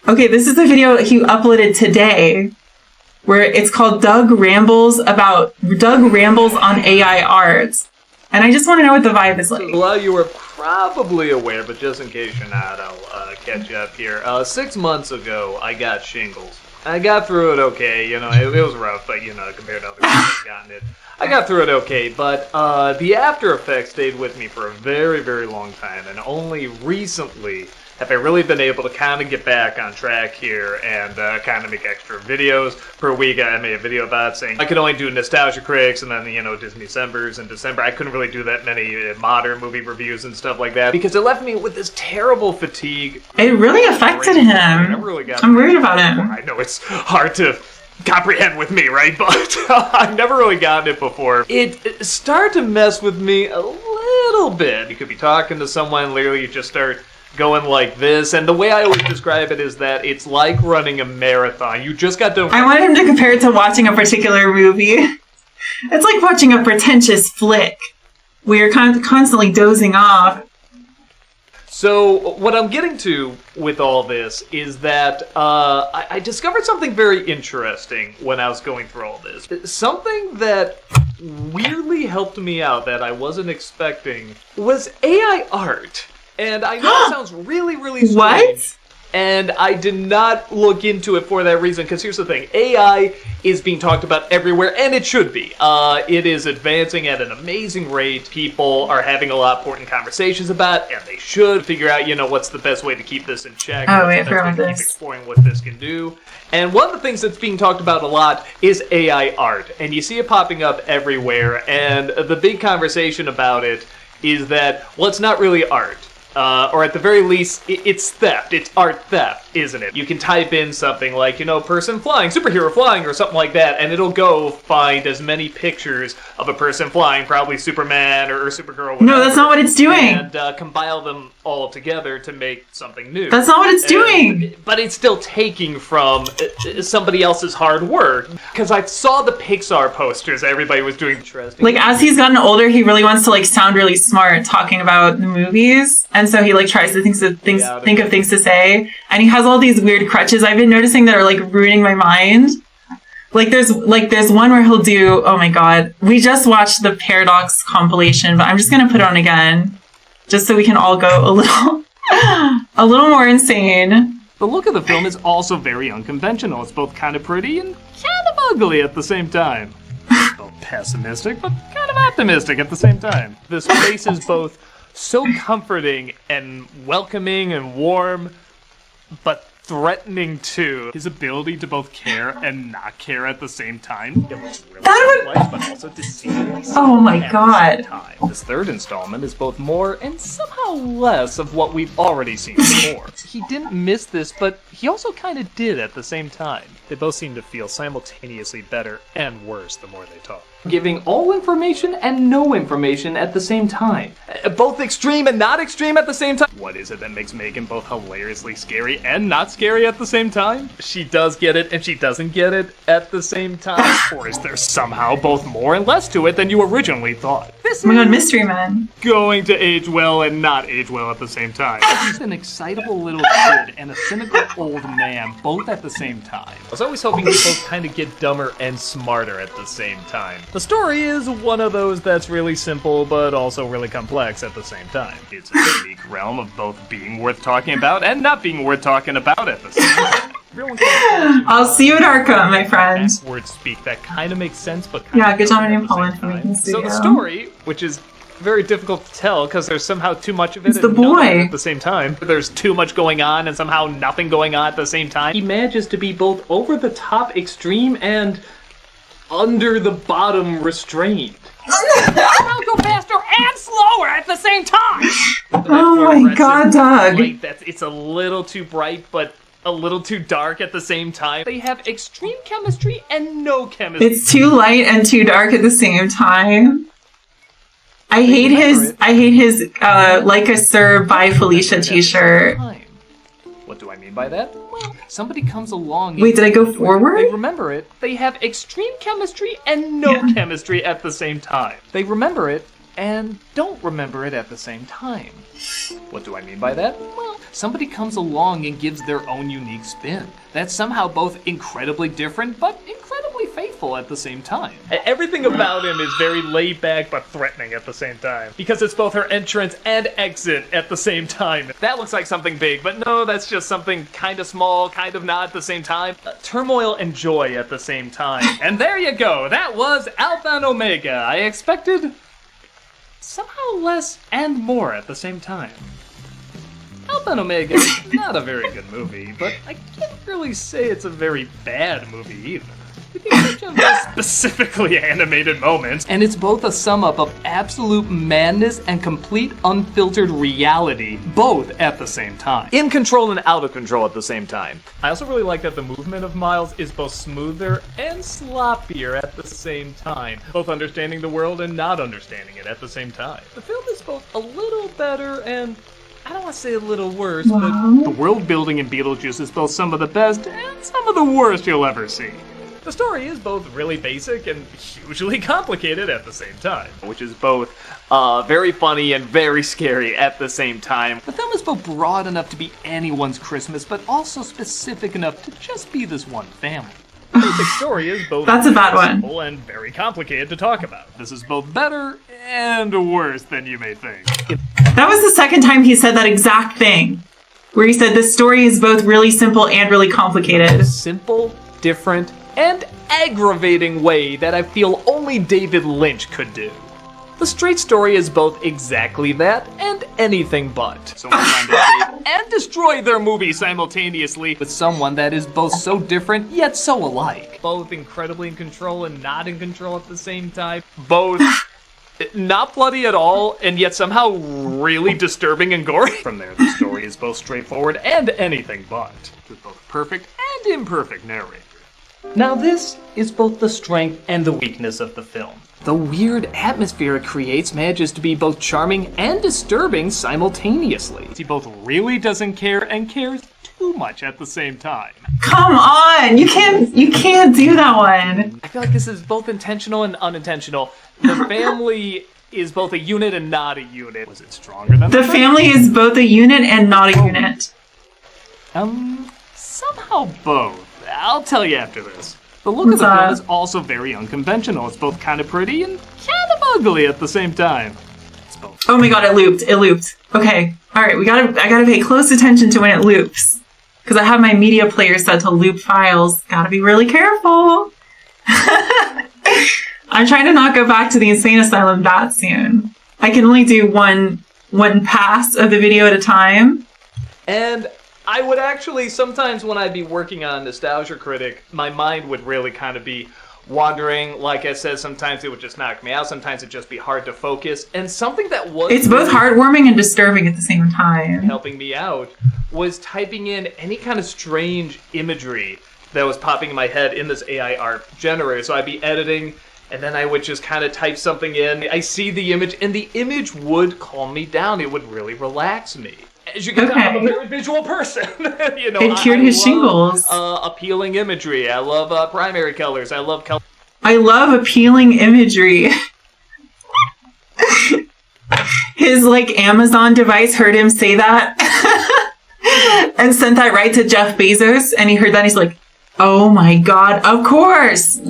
Okay, this is the video he uploaded today, where it's called Doug Rambles on AI art. And I just want to know what the vibe is like. Well, you were probably aware, but just in case you're not, I'll catch you up here. 6 months ago, I got shingles. I got through it okay, you know, it was rough, but, you know, compared to other people who've gotten it, I got through it okay, but the after effects stayed with me for a very, very long time, and only recently have I really been able to kind of get back on track here and kind of make extra videos per week. I made a video about saying I could only do Nostalgia Critics and then, you know, Disney Decembers in December. I couldn't really do that many modern movie reviews and stuff like that because it left me with this terrible fatigue. It really affected him. I'm worried about him. I know it's hard to comprehend with me, right? But I've never really gotten it before. It started to mess with me a little bit. You could be talking to someone, literally you just start going like this, and the way I always describe it is that it's like running a marathon. You just got to... I want him to compare it to watching a particular movie. It's like watching a pretentious flick where you're constantly dozing off. So what I'm getting to with all this is that I discovered something very interesting when I was going through all this. Something that weirdly helped me out that I wasn't expecting was AI art. And I know it sounds really, really strange. What? And I did not look into it for that reason, because here's the thing. AI is being talked about everywhere, and it should be. It is advancing at an amazing rate. People are having a lot of important conversations about it, and they should figure out, you know, what's the best way to keep this in check. Oh, wait, for keep exploring what this can do. And one of the things that's being talked about a lot is AI art. And you see it popping up everywhere, and the big conversation about it is that, well, it's not really art. Or at the very least, it's theft. It's art theft, isn't it? You can type in something like, you know, person flying, superhero flying, or something like that, and it'll go find as many pictures of a person flying, probably Superman or Supergirl. Whatever, no, that's not what it's doing. And compile them all together to make something new. That's not what it's doing. But it's still taking from somebody else's hard work. Because I saw the Pixar posters everybody was doing. Interesting. Like, as he's gotten older, he really wants to, like, sound really smart talking about the movies. And so he, like, tries to think of things to say. And he has all these weird crutches I've been noticing that are, like, ruining my mind. Like, there's one where he'll do, oh my god. We just watched the Paradox compilation, but I'm just gonna put it on again. Just so we can all go a little more insane. The look of the film is also very unconventional. It's both kind of pretty and kind of ugly at the same time. Both pessimistic, but kind of optimistic at the same time. This place is both so comforting and welcoming and warm, but threatening too. His ability to both care and not care at the same time. It looks really life, but also deceiving. Oh my god. This third installment is both more and somehow less of what we've already seen before. He didn't miss this, but he also kind of did at the same time. They both seem to feel simultaneously better and worse the more they talk. Giving all information and no information at the same time. Both extreme and not extreme at the same time. What is it that makes Megan both hilariously scary and not scary at the same time? She does get it and she doesn't get it at the same time? Or is there somehow both more and less to it than you originally thought? This Oh my god, Mystery Man. Going to age well and not age well at the same time. He's an excitable little kid and a cynical old man, both at the same time. I was always hoping you both kind of get dumber and smarter at the same time. The story is one of those that's really simple, but also really complex at the same time. It's a unique realm of both being worth talking about and not being worth talking about at the same time. I'll see you at Arkham, my friend. Word speak that kind of makes sense, but yeah, good job on Poland for making So the story, which is very difficult to tell because there's somehow too much of it it's the boy at the same time. There's too much going on and somehow nothing going on at the same time. He manages to be both over the top extreme and under the bottom restrained. I'll go faster and slower at the same time. Oh my god, Doug. It's a little too bright, but a little too dark at the same time. They have extreme chemistry and no chemistry. It's too light and too dark at the same time. I hate his Like a Sir by Felicia t-shirt. What do I mean by that? Well, somebody comes along. Wait, did I go forward? They remember it. They have extreme chemistry and no chemistry at the same time. They remember it and don't remember it at the same time. What do I mean by that? Well, somebody comes along and gives their own unique spin. That's somehow both incredibly different, but incredibly faithful at the same time. Everything about him is very laid back but threatening at the same time. Because it's both her entrance and exit at the same time. That looks like something big, but no, that's just something kind of small, kind of not at the same time. Turmoil and joy at the same time. And there you go, that was Alpha and Omega. I expected somehow less and more at the same time. Alpha and Omega is not a very good movie, but I can't really say it's a very bad movie either. With the exception of those specifically animated moments. And it's both a sum up of absolute madness and complete unfiltered reality, both at the same time. In control and out of control at the same time. I also really like that the movement of Miles is both smoother and sloppier at the same time. Both understanding the world and not understanding it at the same time. The film is both a little better and, I don't want to say a little worse, but the world building in Beetlejuice is both some of the best and some of the worst you'll ever see. The story is both really basic and hugely complicated at the same time, which is both very funny and very scary at the same time. The film is both broad enough to be anyone's Christmas, but also specific enough to just be this one family. The basic story is both That's a bad one. simple and very complicated to talk about. This is both better and worse than you may think. That was the second time he said that exact thing, where he said this story is both really simple and really complicated. Simple, different, and aggravating way that I feel only David Lynch could do. The straight story is both exactly that and anything but. Someone trying to save and destroy their movie simultaneously with someone that is both so different yet so alike. Both incredibly in control and not in control at the same time. Both not bloody at all and yet somehow really disturbing and gory. From there, the story is both straightforward and anything but, with both perfect and imperfect narrators. Now this is both the strength and the weakness of the film. The weird atmosphere it creates manages to be both charming and disturbing simultaneously. He both really doesn't care and cares too much at the same time. Come on, you can't do that one. I feel like this is both intentional and unintentional. The family is both a unit and not a unit. Was it stronger than The family is both a unit and not a unit. Somehow both. I'll tell you after this. The look of the film is also very unconventional. It's both kind of pretty and kind of ugly at the same time. It's both. Oh my god, it looped. Okay, alright, I gotta pay close attention to when it loops. Because I have my media player set to loop files. Gotta be really careful. I'm trying to not go back to the insane asylum that soon. I can only do one pass of the video at a time. And I would actually, sometimes when I'd be working on Nostalgia Critic, my mind would really kind of be wandering. Like I said, sometimes it would just knock me out. Sometimes it'd just be hard to focus. And something that was... It's both heartwarming and disturbing at the same time. Helping me out was typing in any kind of strange imagery that was popping in my head in this AI art generator. So I'd be editing, and then I would just kind of type something in. I see the image, and the image would calm me down. It would really relax me. As you can tell, I'm a very visual person. You know, it cured his shingles. Appealing imagery. I love primary colors. I love color. I love appealing imagery. His Amazon device heard him say that and sent that right to Jeff Bezos, and he heard that and he's like, oh my god, of course!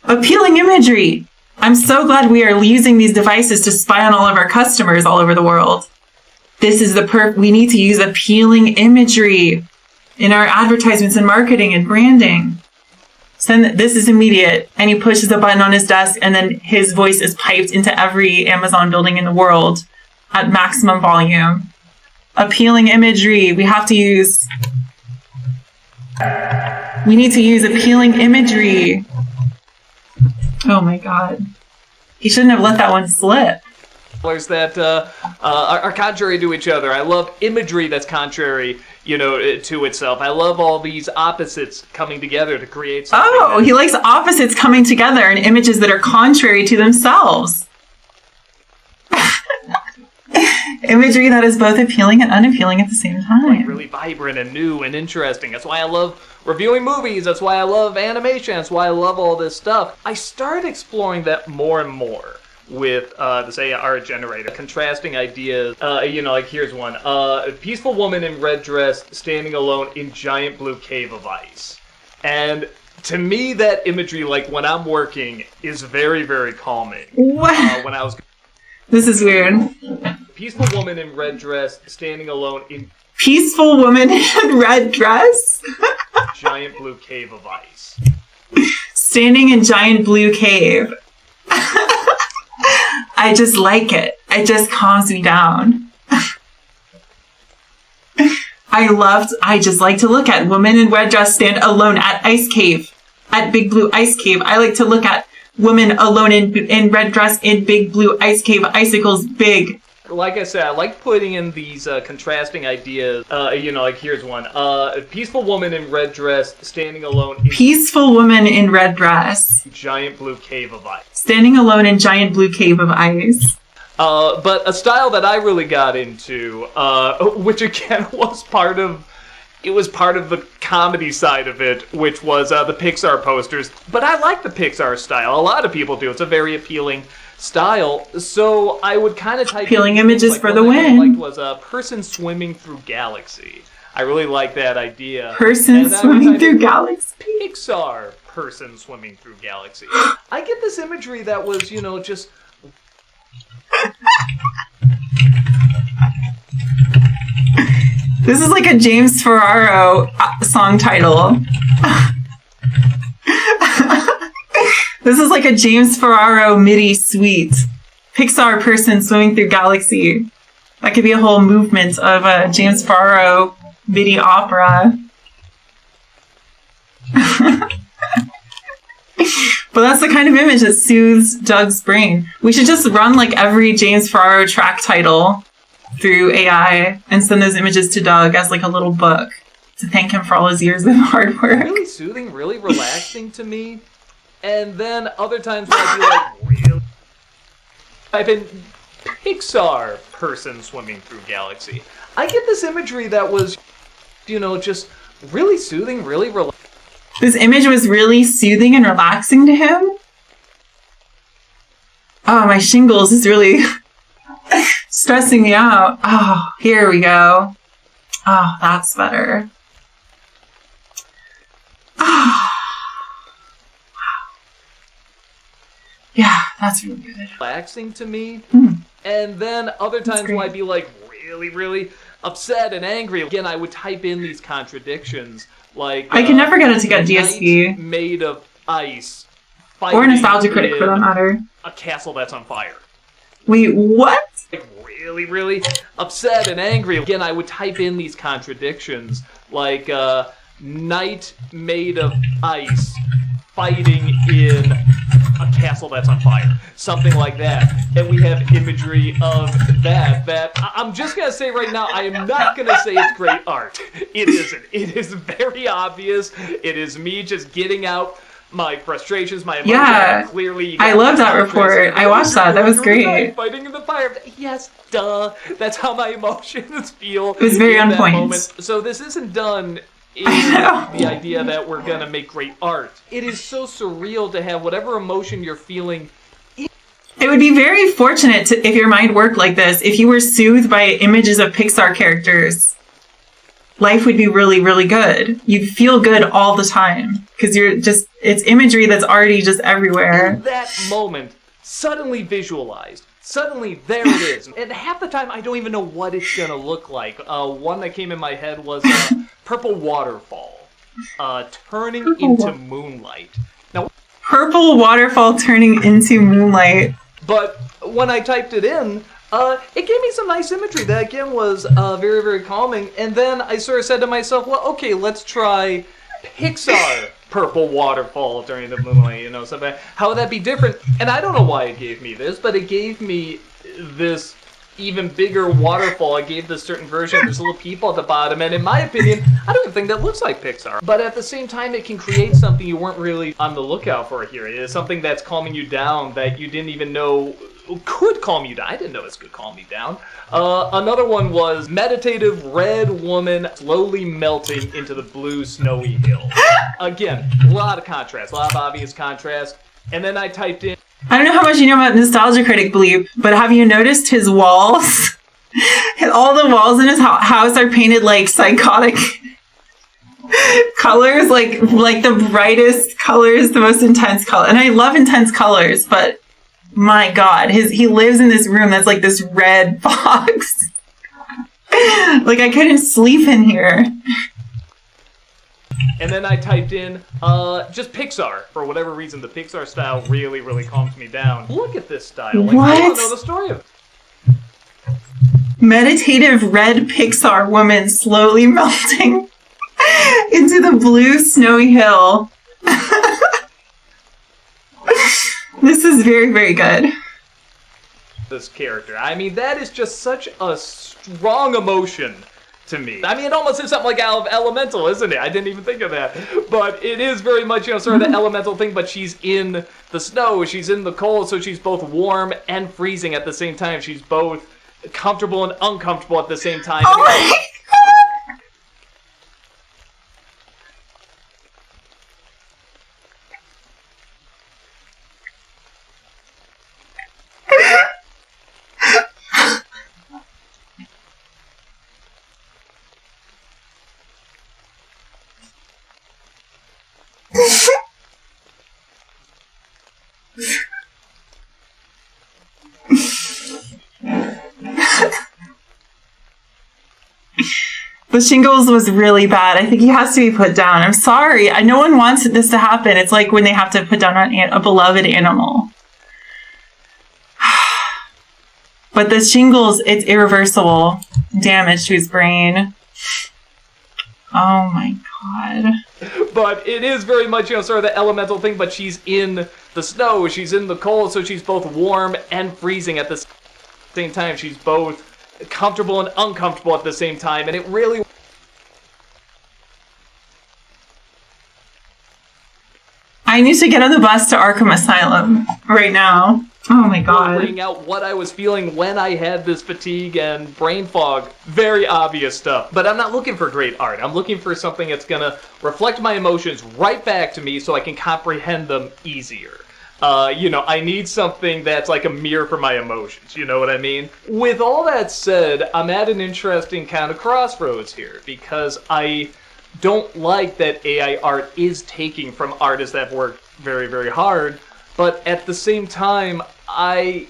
Appealing imagery! I'm so glad we are using these devices to spy on all of our customers all over the world. This is we need to use appealing imagery in our advertisements and marketing and branding. This is immediate. And he pushes a button on his desk, and then his voice is piped into every Amazon building in the world at maximum volume. Appealing imagery. We need to use appealing imagery. Oh my god. He shouldn't have let that one slip. That are contrary to each other. I love imagery that's contrary, to itself. I love all these opposites coming together to create something. Oh, he likes opposites coming together and images that are contrary to themselves. Imagery that is both appealing and unappealing at the same time. Really vibrant and new and interesting. That's why I love reviewing movies. That's why I love animation. That's why I love all this stuff. I started exploring that more and more with, say, art generator. Contrasting ideas, like here's one. A peaceful woman in red dress standing alone in giant blue cave of ice. And to me, that imagery, like when I'm working, is very, very calming. What? When I was... This is weird. Peaceful woman in red dress standing alone in... Peaceful woman in red dress? giant blue cave of ice. Standing in giant blue cave. I just like it. It just calms me down. I just like to look at woman in red dress stand alone at ice cave. At big blue ice cave. I like to look at woman alone in red dress in big blue ice cave. Icicles big. Like I said, I like putting in these contrasting ideas. Like here's one. A peaceful woman in red dress standing alone in... Peaceful woman in red dress. Giant blue cave of ice. Standing alone in giant blue cave of ice. But a style that I really got into, which again was part of the comedy side of it, which was the Pixar posters. But I like the Pixar style. A lot of people do. It's a very appealing style. So I would kind of type appealing images like, for the win. win. I liked was a person swimming through galaxy. I really like that idea. Person swimming through galaxy. Pixar person swimming through galaxy. I get this imagery that was, just... This is like a James Ferraro song title. This is like a James Ferraro MIDI suite. Pixar person swimming through galaxy. That could be a whole movement of a James Ferraro MIDI opera. But that's the kind of image that soothes Doug's brain. We should just run like every James Ferraro track title through AI and send those images to Doug as like a little book to thank him for all his years of hard work. Really soothing, really relaxing to me. And then other times when I'd be like, really? I've been Pixar person swimming through galaxy. I get this imagery that was, just really soothing, really relaxing. This image was really soothing and relaxing to him. Oh, my shingles is really stressing me out. Oh, here we go. Oh, that's better. Oh. Yeah, that's really good. Relaxing to me. And then other times when I'd be like really, really upset and angry. Again, I would type in these contradictions. Like I can never get it to get DSP. Made of ice. Or Nostalgia Critic for that matter. A castle that's on fire. Wait, what? Like really, really upset and angry. Again, I would type in these contradictions. Like knight made of ice fighting in a castle that's on fire. Something like that. And we have imagery of that I'm just going to say right now, I am not going to say it's great art. It isn't. It is very obvious. It is me just getting out my frustrations, my emotions. Yeah, clearly. I love that report. I watched that. That was great. Fighting in the fire. Yes, duh. That's how my emotions feel. It was very on point. Moment. So this isn't done in the idea that we're gonna make great art. It is so surreal to have whatever emotion you're feeling. It would be very fortunate if your mind worked like this. If you were soothed by images of Pixar characters, life would be really, really good. You'd feel good all the time because it's imagery that's already just everywhere. In that moment, suddenly visualized. Suddenly, there it is. And half the time, I don't even know what it's going to look like. One that came in my head was a purple waterfall turning into moonlight. Now, purple waterfall turning into moonlight. But when I typed it in, it gave me some nice imagery that, again, was very, very calming. And then I sort of said to myself, well, okay, let's try Pixar purple waterfall during the moonlight, something. How would that be different? And I don't know why it gave me this, but it gave me this even bigger waterfall. It gave this certain version. There's little people at the bottom, and in my opinion, I don't even think that looks like Pixar. But at the same time, it can create something you weren't really on the lookout for here. It is something that's calming you down that you didn't even know could calm you down. I didn't know this could calm me down. Another one was meditative red woman slowly melting into the blue snowy hill. Again, a lot of contrast, a lot of obvious contrast. And then I typed in I don't know how much you know about Nostalgia Critic Bleep, but have you noticed his walls? All the walls in his house are painted like psychotic colors, like the brightest colors, the most intense color. And I love intense colors, but my God, he lives in this room that's like this red box. Like I couldn't sleep in here. And then I typed in just Pixar. For whatever reason, the Pixar style really, really calms me down. Look at this style. Like, what? I don't know the story of it. Meditative red Pixar woman slowly melting into the blue snowy hill. This is very, very good. This character. I mean, that is just such a strong emotion to me. I mean, it almost is something like out of Elemental, isn't it? I didn't even think of that. But it is very much, sort of the elemental thing, but she's in the snow, she's in the cold, so she's both warm and freezing at the same time. She's both comfortable and uncomfortable at the same time. Oh my God. The shingles was really bad. I think he has to be put down. I'm sorry. No one wants this to happen. It's like when they have to put down a beloved animal. But the shingles, it's irreversible damage to his brain. Oh my God. But it is very much, sort of the elemental thing, but she's in the snow, she's in the cold, so she's both warm and freezing at the same time. She's both comfortable and uncomfortable at the same time, and it really... I need to get on the bus to Arkham Asylum right now. Oh my God. Bring out what I was feeling when I had this fatigue and brain fog. Very obvious stuff. But I'm not looking for great art. I'm looking for something that's gonna reflect my emotions right back to me so I can comprehend them easier. I need something that's like a mirror for my emotions, you know what I mean? With all that said, I'm at an interesting kind of crossroads here, because I don't like that AI art is taking from artists that have worked very, very hard, but at the same time, I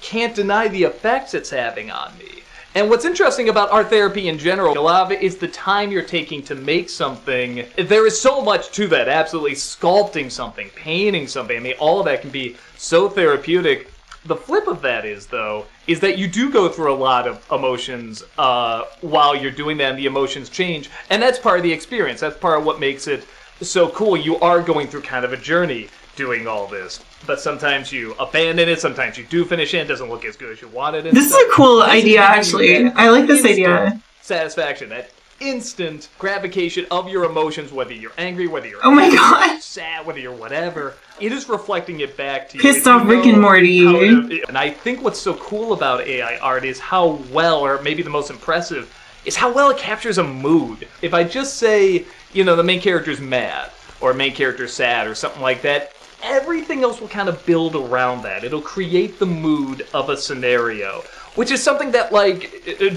can't deny the effects it's having on me. And what's interesting about art therapy in general, a lot of it is the time you're taking to make something. There is so much to that, absolutely. Sculpting something, painting something, I mean, all of that can be so therapeutic. The flip of that is, though, is that you do go through a lot of emotions while you're doing that, and the emotions change. And that's part of the experience. That's part of what makes it so cool. You are going through kind of a journey doing all this. But sometimes you abandon it, sometimes you do finish it, it doesn't look as good as you wanted it. This is a cool idea, actually. I like this idea. Satisfaction, that instant gratification of your emotions, whether you're angry, whether you're oh my God, sad, whether you're whatever, it is reflecting it back to you. Pissed off Rick and Morty. And I think what's so cool about AI art is how well, or maybe the most impressive, is how well it captures a mood. If I just say, the main character's mad, or main character's sad, or something like that, everything else will kind of build around that. It'll create the mood of a scenario, which is something that,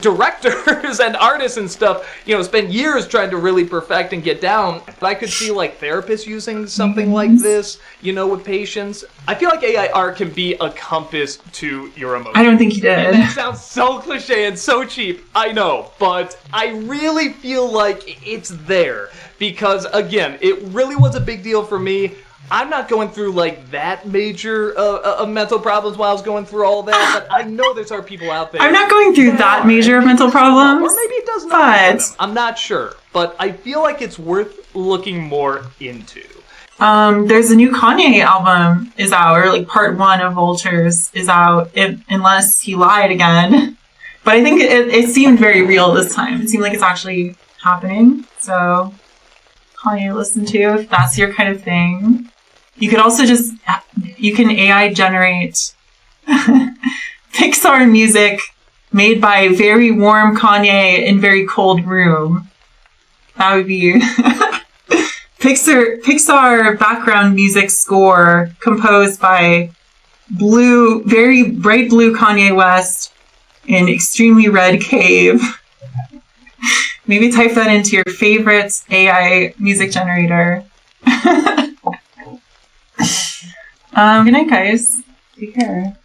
directors and artists and stuff, spend years trying to really perfect and get down. But I could see, therapists using something like this, with patients. I feel like AI art can be a compass to your emotions. I don't think he did. And that sounds so cliche and so cheap, I know, but I really feel like it's there. Because, again, it really was a big deal for me. I'm not going through, that major of mental problems while I was going through all that, but I know there's other people out there. I'm not going through that major of mental problems. Or maybe it does not. I'm not sure. But I feel like it's worth looking more into. There's a new Kanye album is out, or part 1 of Vultures is out, unless he lied again. But I think it seemed very real this time. It seemed like it's actually happening. So, Kanye, listen to, if that's your kind of thing. You could also you can AI generate Pixar music made by very warm Kanye in very cold room. That would be Pixar background music score composed by blue, very bright blue Kanye West in extremely red cave. Maybe type that into your favorite AI music generator. Good night, guys. Take care.